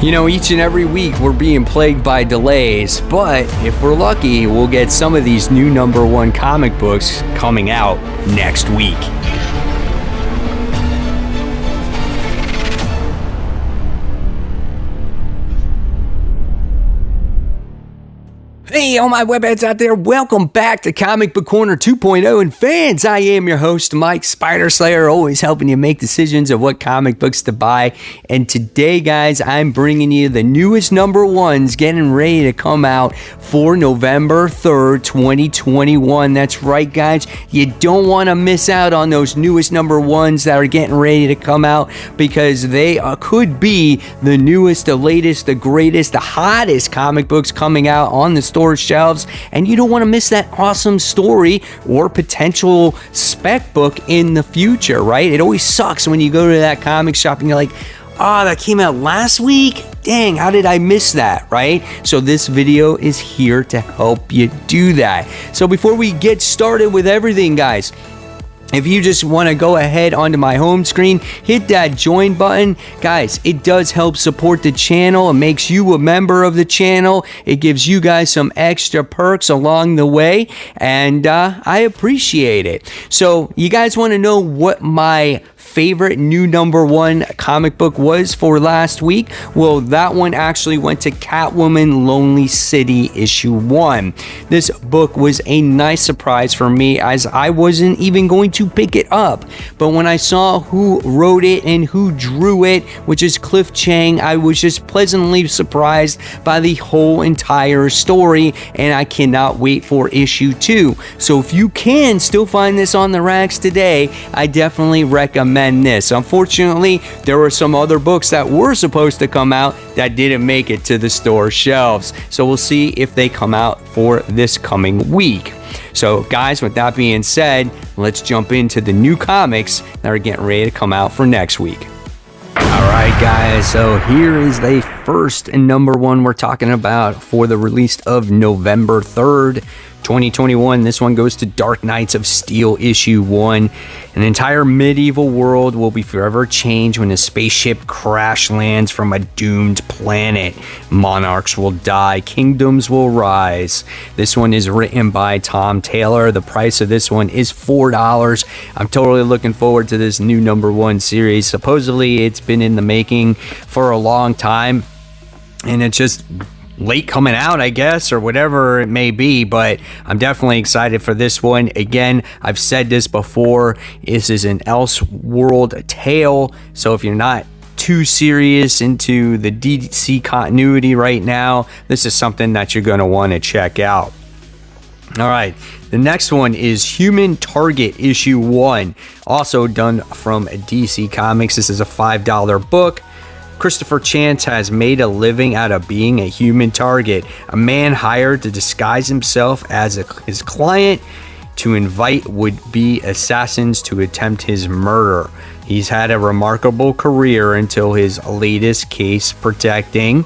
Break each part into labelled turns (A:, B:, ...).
A: You know, each and every week we're being plagued by delays, but if we're lucky, we'll get some of these new #1 comic books coming out next week. Hey, all my webheads out there, welcome back to Comic Book Corner 2.0. And fans, I am your host, Mike Spider Slayer, always helping you make decisions of what comic books to buy. And today, guys, I'm bringing you the newest #1s getting ready to come out for November 3rd, 2021. That's right, guys. You don't want to miss out on those newest #1s that are getting ready to come out, because they could be the newest, the latest, the greatest, the hottest comic books coming out on the store shelves, and you don't want to miss that awesome story or potential spec book in the future, right? It always sucks when you go to that comic shop and you're like, oh, that came out last week? Dang, how did I miss that, right? So this video is here to help you do that. So before we get started with everything, guys, if you just want to go ahead onto my home screen, hit that join button. Guys, it does help support the channel. It makes you a member of the channel. It gives you guys some extra perks along the way, and I appreciate it. So you guys want to know what my favorite new #1 comic book was for last week? Well, that one actually went to Catwoman Lonely City issue 1. This book was a nice surprise for me, as I wasn't even going to pick it up. But when I saw who wrote it and who drew it, which is Cliff Chang, I was just pleasantly surprised by the whole entire story, and I cannot wait for issue 2. So if you can still find this on the racks today, I definitely recommend this. Unfortunately, there were some other books that were supposed to come out that didn't make it to the store shelves. So we'll see if they come out for this coming week. So guys, with that being said, let's jump into the new comics that are getting ready to come out for next week. Alright guys, so here is the first #1 we're talking about for the release of November 3rd, 2021. This one goes to Dark Knights of Steel issue 1. An entire medieval world will be forever changed when a spaceship crash lands from a doomed planet. Monarchs will die, kingdoms will rise. This one is written by Tom Taylor. The price of this one is $4. I'm totally looking forward to this new #1 series. Supposedly it's been in the making for a long time, and it's just late coming out, I guess, or whatever it may be, but I'm definitely excited for this one. Again, I've said this before, this is an Elseworld tale, so if you're not too serious into the DC continuity right now, this is something that you're going to want to check out. All right, the next one is Human Target issue 1, also done from DC Comics. This is a $5 book. Christopher Chance has made a living out of being a human target, a man hired to disguise himself as his client to invite would-be assassins to attempt his murder. He's had a remarkable career until his latest case protecting ...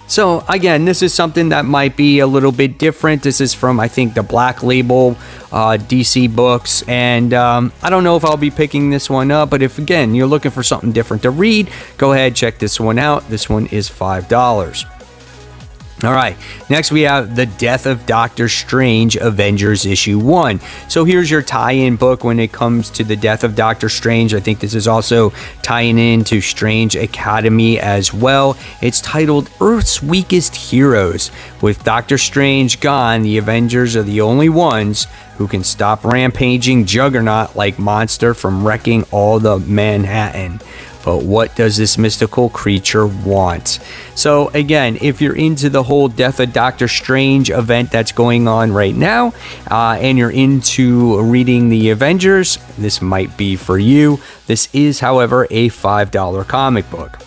A: So again, this is something that might be a little bit different. This is from, I think, the Black Label DC books, and I don't know if I'll be picking this one up, but if, again, you're looking for something different to read, go ahead, check this one out. This one is $5. All right, next we have The Death of Doctor Strange, Avengers issue 1. So here's your tie-in book when it comes to The Death of Doctor Strange. I think this is also tying into Strange Academy as well. It's titled Earth's Weakest Heroes. With Doctor Strange gone, the Avengers are the only ones who can stop rampaging Juggernaut-like monster from wrecking all the Manhattan. But what does this mystical creature want? So again, if you're into the whole Death of Doctor Strange event that's going on right now, and you're into reading the Avengers, this might be for you. This is, however, a $5 comic book.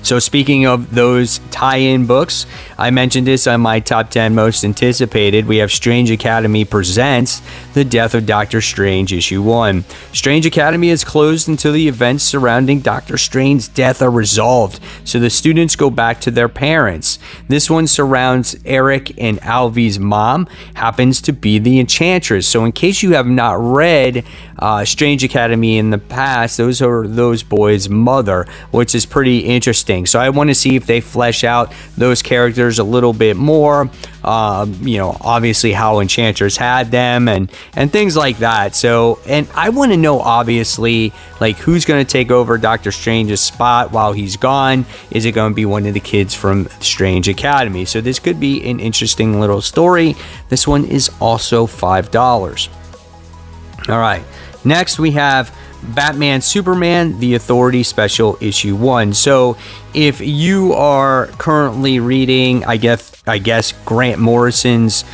A: So speaking of those tie-in books, I mentioned this on my top 10 most anticipated. We have Strange Academy presents The Death of Doctor Strange issue 1. Strange Academy is closed until the events surrounding Doctor Strange's death are resolved, so the students go back to their parents. This one surrounds Eric, and Alvy's mom happens to be the Enchantress. So in case you have not read Strange Academy in the past, those are those boys' mother, which is pretty interesting. So I want to see if they flesh out those characters a little bit more. Obviously how Enchantress had them and things like that. So, and I want to know, obviously, like, who's going to take over Doctor Strange's spot while he's gone. Is it going to be one of the kids from Strange Academy? So this could be an interesting little story. This one is also $5. All right. Next, we have Batman Superman, The Authority Special Issue 1. So if you are currently reading, I guess Grant Morrison's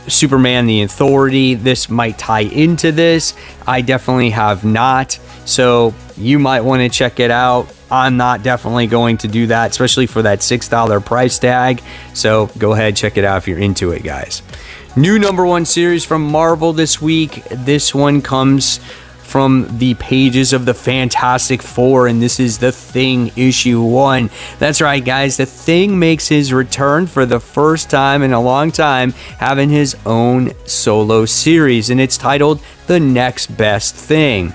A: Superman, The Authority, this might tie into this. I definitely have not. So you might want to check it out. I'm not definitely going to do that, especially for that $6 price tag. So go ahead, check it out if you're into it, guys. New #1 series from Marvel this week. This one comes from the pages of the Fantastic Four, and this is The Thing issue 1. That's right, guys. The Thing makes his return for the first time in a long time, having his own solo series, and it's titled The Next Best Thing.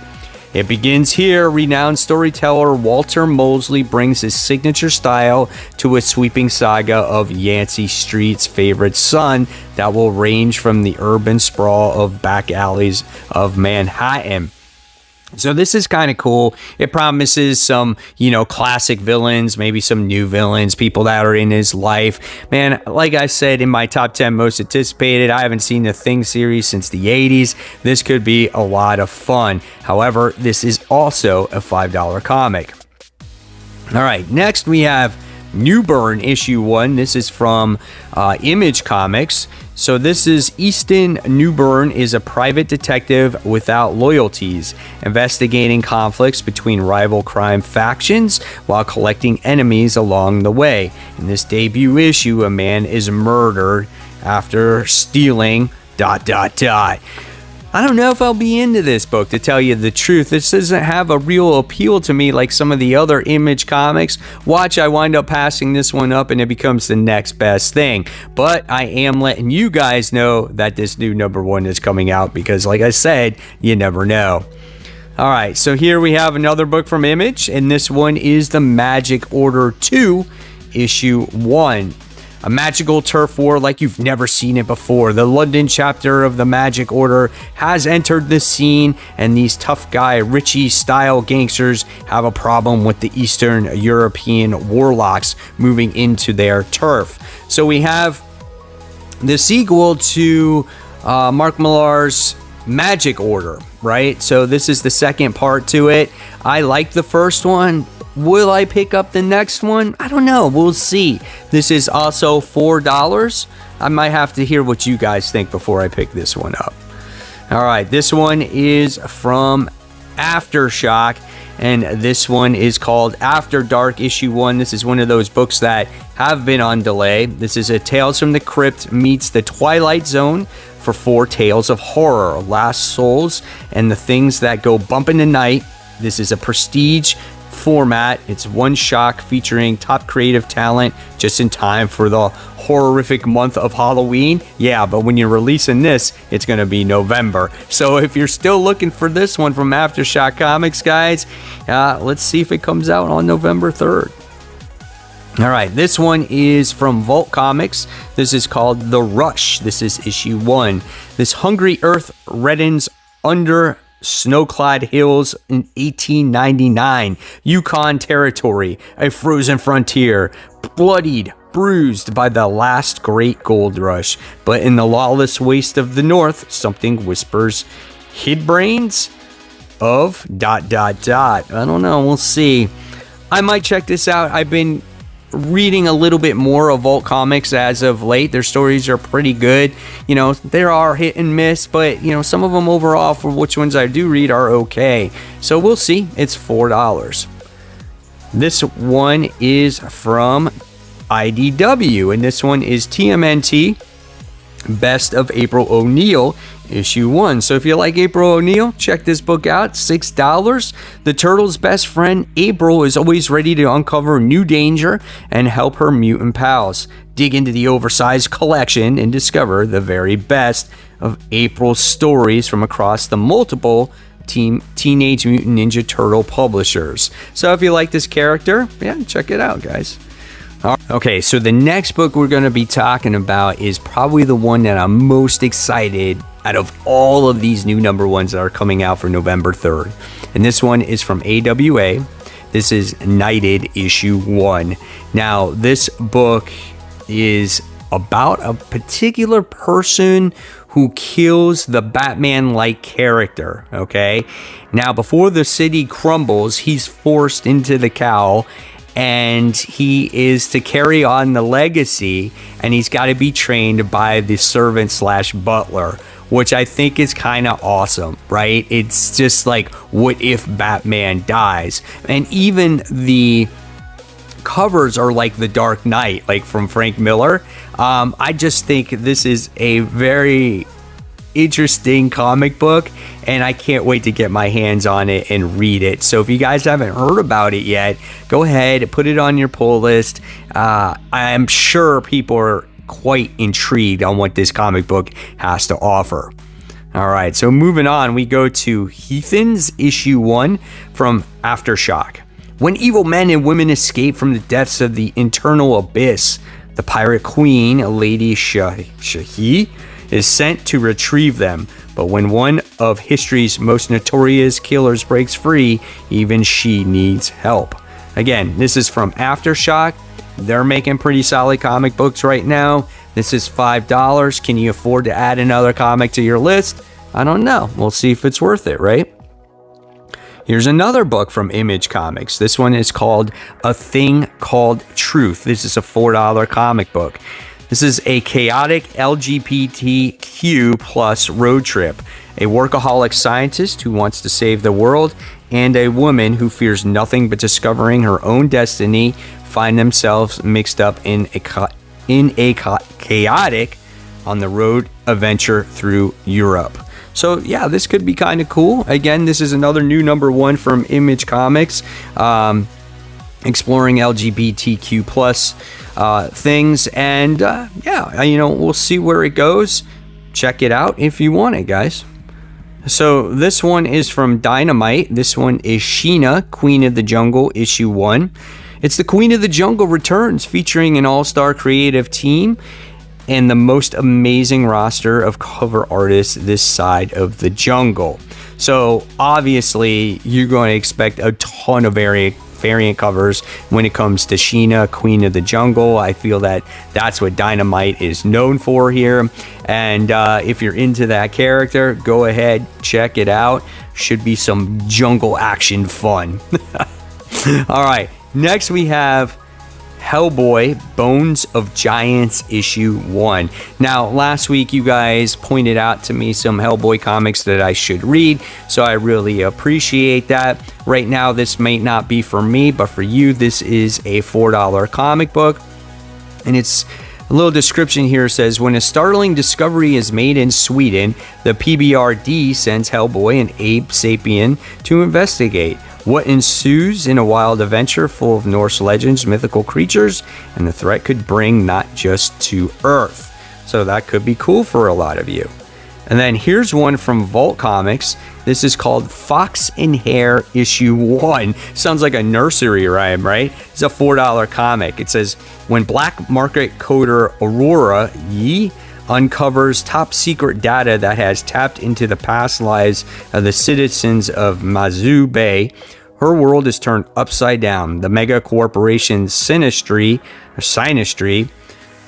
A: It begins here. Renowned storyteller Walter Mosley brings his signature style to a sweeping saga of Yancey Street's favorite son that will range from the urban sprawl of back alleys of Manhattan. So this is kind of cool. It promises some, classic villains, maybe some new villains, people that are in his life. Man, like I said in my top 10 most anticipated, I haven't seen the Thing series since the 80s. This could be a lot of fun. However, this is also a $5 comic. All right, next we have Newburn issue 1. This is from Image Comics. So this is Easton Newburn is a private detective without loyalties, investigating conflicts between rival crime factions while collecting enemies along the way. In this debut issue, a man is murdered after stealing ... I don't know if I'll be into this book, to tell you the truth. This doesn't have a real appeal to me like some of the other Image comics. Watch, I wind up passing this one up and it becomes the next best thing. But I am letting you guys know that this new #1 is coming out because, like I said, you never know. All right, so here we have another book from Image, and this one is The Magic Order 2, issue 1. A magical turf war like you've never seen it before. The London chapter of the Magic Order has entered the scene, and these tough guy Richie-style gangsters have a problem with the Eastern European warlocks moving into their turf. So we have the sequel to Mark Millar's Magic Order, right? So this is the second part to it. I like the first one. Will I pick up the next one? I don't know. We'll see. This is also $4. I might have to hear what you guys think before I pick this one up. All right. This one is from Aftershock, and this one is called After Dark issue 1. This is one of those books that have been on delay. This is a Tales from the Crypt meets the Twilight Zone for 4 tales of horror, Last Souls, and the Things That Go Bump in the Night. This is a prestige format. It's one shot featuring top creative talent just in time for the horrific month of Halloween. Yeah, but when you're releasing this, it's going to be November. So if you're still looking for this one from Aftershock Comics, guys, let's see if it comes out on November 3rd. All right, this one is from Vault Comics. This is called The Rush. This is issue 1. This hungry earth reddens under snow-clad hills in 1899. Yukon Territory, a frozen frontier, bloodied, bruised by the last great gold rush. But in the lawless waste of the north, something whispers, hid brains of ... I don't know, we'll see. I might check this out. I've been reading a little bit more of Vault Comics as of late. Their stories are pretty good. There are hit and miss, but some of them overall, for which ones I do read, are okay. So we'll see. It's $4. This one is from IDW, and this one is TMNT Best of April O'Neil issue 1. So if you like April O'Neil, check this book out. $6. The turtle's best friend April is always ready to uncover new danger and help her mutant pals. Dig into the oversized collection and discover the very best of April's stories from across the multiple Teenage Mutant Ninja Turtle publishers. So if you like this character, yeah, check it out, guys. Okay, so the next book we're going to be talking about is probably the one that I'm most excited out of all of these new number ones that are coming out for November 3rd. And this one is from AWA. This is Knighted issue 1. Now, this book is about a particular person who kills the Batman-like character, okay? Now, before the city crumbles, he's forced into the cowl, and he is to carry on the legacy, and he's got to be trained by the servant / butler, which I think is kind of awesome, right? It's just like, what if Batman dies? And even the covers are like The Dark Knight, like from Frank Miller. I just think this is a very interesting comic book, and I can't wait to get my hands on it and read it. So if you guys haven't heard about it yet, go ahead, put it on your pull list. I'm sure people are quite intrigued on what this comic book has to offer. All right, so moving on, we go to Heathens issue 1 from Aftershock. When evil men and women escape from the depths of the internal abyss, the pirate queen, Lady Shahi, is sent to retrieve them. But when one of history's most notorious killers breaks free, even she needs help. Again, this is from Aftershock. They're making pretty solid comic books right now. This is $5. Can you afford to add another comic to your list? I don't know. We'll see if it's worth it, right? Here's another book from Image Comics. This one is called A Thing Called Truth. This is a $4 comic book. This is a chaotic LGBTQ plus road trip. A workaholic scientist who wants to save the world and a woman who fears nothing but discovering her own destiny find themselves mixed up in a chaotic on the road adventure through Europe. So yeah, this could be kind of cool. Again, this is another new number 1 from Image Comics, exploring LGBTQ plus things, and yeah, we'll see where it goes. Check it out if you want it, guys. So this one is from Dynamite. This one is Sheena, Queen of the Jungle, issue 1. It's the Queen of the Jungle returns, featuring an all-star creative team and the most amazing roster of cover artists this side of the jungle. So obviously you're going to expect a ton of variant covers when it comes to Sheena, Queen of the Jungle. I feel that that's what Dynamite is known for here, and if you're into that character, go ahead, check it out. Should be some jungle action fun. All right, next we have Hellboy, Bones of Giants issue 1. Now, last week you guys pointed out to me some Hellboy comics that I should read, so I really appreciate that. Right now, this may not be for me, but for you, this is a $4 comic book. And it's a little description here says, when a startling discovery is made in Sweden, the PBRD sends Hellboy and Abe Sapien to investigate. What ensues in a wild adventure full of Norse legends, mythical creatures, and the threat could bring not just to Earth. So that could be cool for a lot of you. And then here's one from Vault Comics. This is called Fox and Hare issue 1. Sounds like a nursery rhyme, right? It's a $4 comic. It says, when black market coder Aurora Yi uncovers top secret data that has tapped into the past lives of the citizens of Mazu Bay, her world is turned upside down. The mega corporation Sinistry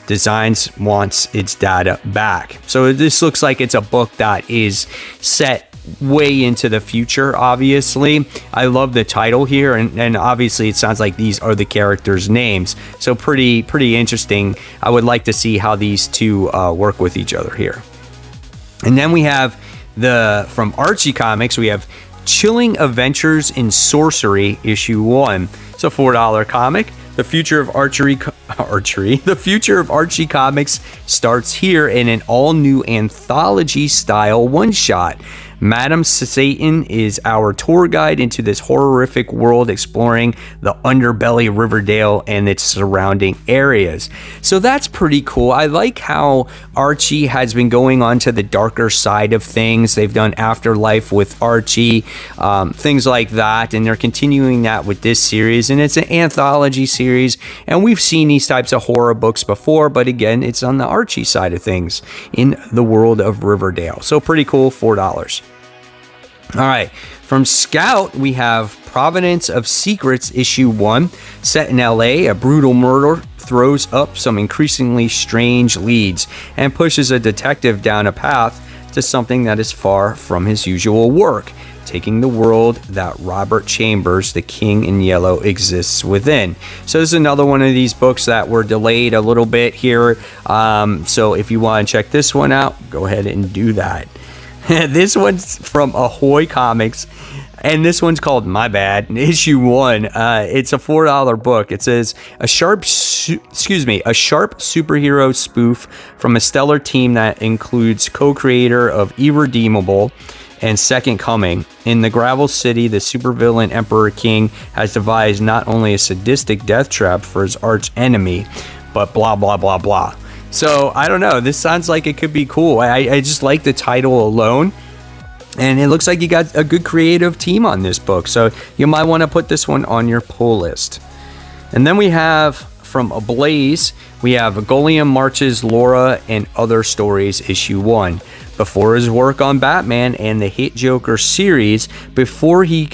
A: Designs wants its data back. So this looks like it's a book that is set way into the future, obviously. I love the title here, and obviously it sounds like these are the characters' names. So pretty interesting. I would like to see how these two work with each other here. And then we have from Archie Comics, we have Chilling Adventures in Sorcery, issue 1. It's a $4 comic. The future of the future of Archie comics starts here in an all-new anthology-style one-shot. Madam Satan is our tour guide into this horrific world, exploring the underbelly of Riverdale and its surrounding areas. So that's pretty cool. I like how Archie has been going on to the darker side of things. They've done Afterlife with Archie, things like that, and they're continuing that with this series. And it's an anthology series, and we've seen these types of horror books before, but again, it's on the Archie side of things in the world of Riverdale. So pretty cool, $4. All right, from Scout, we have Providence of Secrets, issue 1. Set in LA, a brutal murder throws up some increasingly strange leads and pushes a detective down a path to something that is far from his usual work, taking the world that Robert Chambers, the King in Yellow, exists within. So this is another one of these books that were delayed a little bit here. So if you want to check this one out, go ahead and do that. This one's from Ahoy Comics, and this one's called My Bad, issue 1. It's a $4 book. It says a sharp superhero spoof from a stellar team that includes co-creator of Irredeemable and Second Coming. In the Gravel City, the supervillain Emperor King has devised not only a sadistic death trap for his arch enemy, but blah blah blah blah. So, I don't know. This sounds like it could be cool. I just like the title alone. And it looks like you got a good creative team on this book. So, you might want to put this one on your pull list. And then we have, from Ablaze, we have Goliam Marches Laura and Other Stories, issue 1. Before his work on Batman and the hit Joker series, before he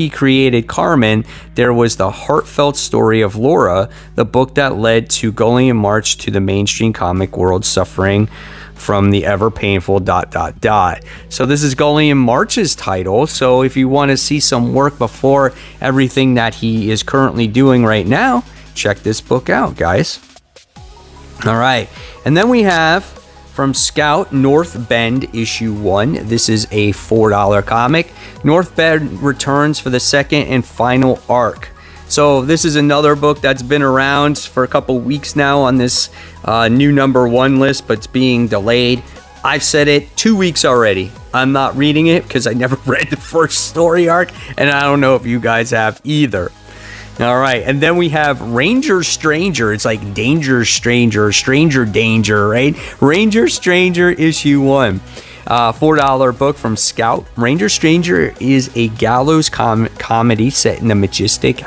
A: created Carmen, there was the heartfelt story of Laura, the book that led to Goliam March to the mainstream comic world, suffering from the ever painful ... So this is Goliam March's title. So if you want to see some work before everything that he is currently doing right now, check this book out, guys. All right. And then we have from Scout, North Bend, issue 1. This is a $4 comic. North Bend returns for the second and final arc. So this is another book that's been around for a couple weeks now on this new #1 list, but it's being delayed. I've said it 2 weeks already. I'm not reading it because I never read the first story arc, and I don't know if you guys have either. All right, and then we have Ranger Stranger. It's like Danger Stranger, Stranger Danger, right? Ranger Stranger, issue 1. $4 book from Scout. Ranger Stranger is a gallows comedy set in the majestic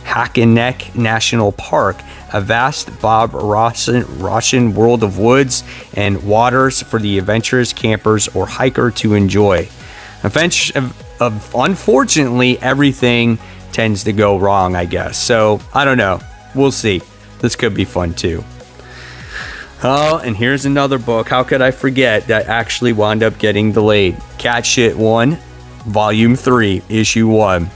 A: Hackenneck National Park, a vast Bob Rossen world of woods and waters for the adventurous campers or hiker to enjoy. Unfortunately, everything tends to go wrong, I guess. So, I don't know. We'll see. This could be fun too. Oh, and here's another book. How could I forget that actually wound up getting delayed? Cat Shit 1, Volume 3, Issue 1.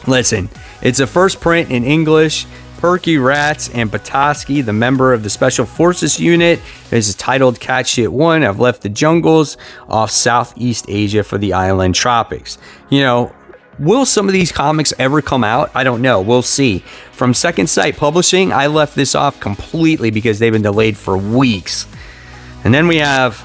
A: Listen, it's a first print in English. Perky Rats and Petoskey, the member of the Special Forces Unit, is titled Cat Shit 1, have left the jungles off Southeast Asia for the island tropics. You know, will some of these comics ever come out? I don't know. We'll see. From Second Sight Publishing, I left this off completely because they've been delayed for weeks. And then we have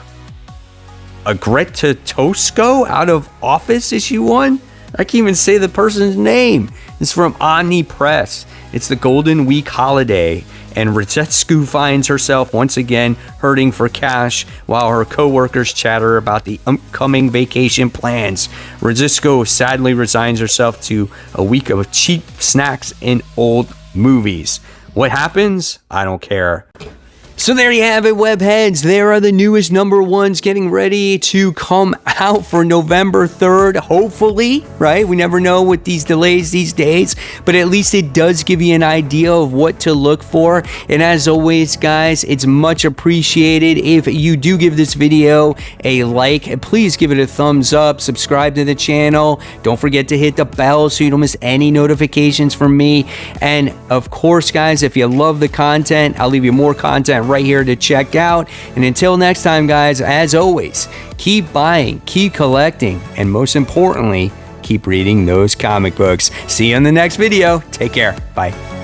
A: a Greta Tosco Out of Office, issue 1. I can't even say the person's name. It's from Omni Press. It's the Golden Week holiday, and Rizetsku finds herself once again hurting for cash while her co-workers chatter about the upcoming vacation plans. Rizetsku sadly resigns herself to a week of cheap snacks and old movies. What happens? I don't care. So there you have it, webheads. There are the newest #1s getting ready to come out for November 3rd, hopefully, right? We never know with these delays these days, but at least it does give you an idea of what to look for. And as always, guys, it's much appreciated if you do give this video a like. Please give it a thumbs up, subscribe to the channel. Don't forget to hit the bell so you don't miss any notifications from me. And of course, guys, if you love the content, I'll leave you more content right here to check out. And until next time, guys, as always, keep buying, keep collecting, and most importantly, keep reading those comic books. See you in the next video. Take care. Bye.